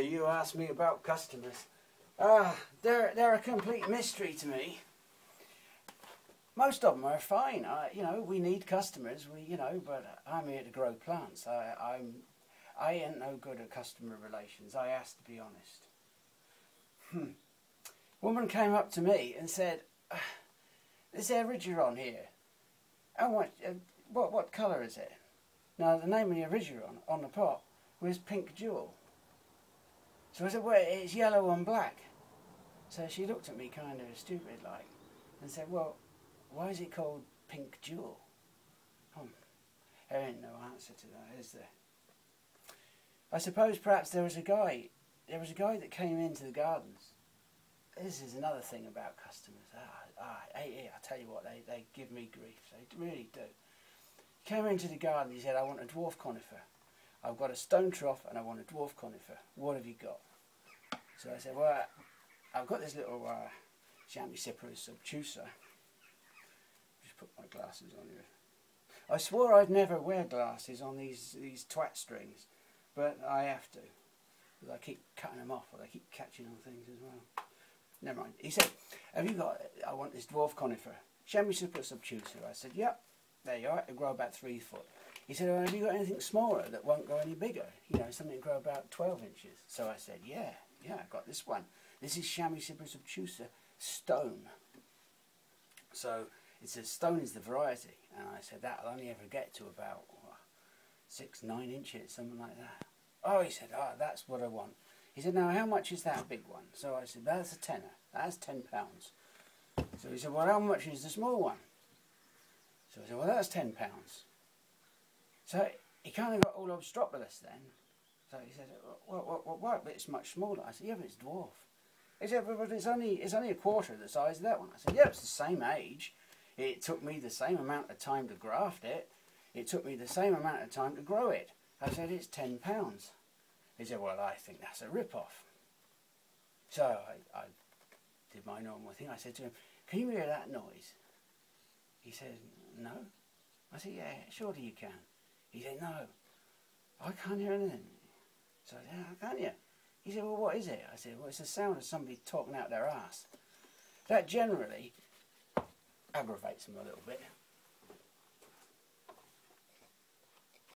You asked me about customers. They're a complete mystery to me. Most of them are fine. You know, we need customers. But I'm here to grow plants. I ain't no good at customer relations. I have to be honest. Woman came up to me and said, "This Erigeron here. And what colour is it?" Now the name of the Erigeron on the pot was Pink Jewel. So I said, "Well, it's yellow and black." So she looked at me kind of stupid like and said, "Well, why is it called Pink Jewel?" There ain't no answer to that, is there? I suppose perhaps there was a guy that came into the gardens. This is another thing about customers. I tell you what, they give me grief. They really do. He came into the garden. He said, "I want a dwarf conifer. I've got a stone trough and I want a dwarf conifer. What have you got?" So I said, "Well, I've got this little Chamaecyparis obtusa." Just put my glasses on here. I swore I'd never wear glasses on these twat strings, but I have to. Because I keep cutting them off, or they keep catching on things as well. Never mind. He said, "Have you got, I want this dwarf conifer, Chamaecyparis obtusa." I said, "Yep, there you are, it'll grow about 3 foot." He said, "Well, have you got anything smaller that won't grow any bigger? You know, something that grow about 12 inches. So I said, yeah, I've got this one. This is Chamaecyparis obtusa stone. So it says stone is the variety. And I said, that'll only ever get to about 6, 9 inches, something like that. Oh, he said, that's what I want. He said, "Now, how much is that big one?" So I said, "That's a tenner. That's £10. So he said, "Well, how much is the small one?" So I said, "Well, that's £10. So he kind of got all obstropolous then. So he said, "What? But it's much smaller." I said, "Yeah, but it's dwarf." He said, "But it's only a quarter of the size of that one." I said, "Yeah, it's the same age. It took me the same amount of time to graft it. It took me the same amount of time to grow it." I said, "It's £10. He said, "Well, I think that's a rip-off." So I did my normal thing. I said to him, "Can you hear that noise?" He said, "No." I said, "Yeah, surely you can." He said, "No, I can't hear anything." So I said, "How can't you?" He said, "Well, what is it?" I said, "Well, it's the sound of somebody talking out their arse." That generally aggravates them a little bit.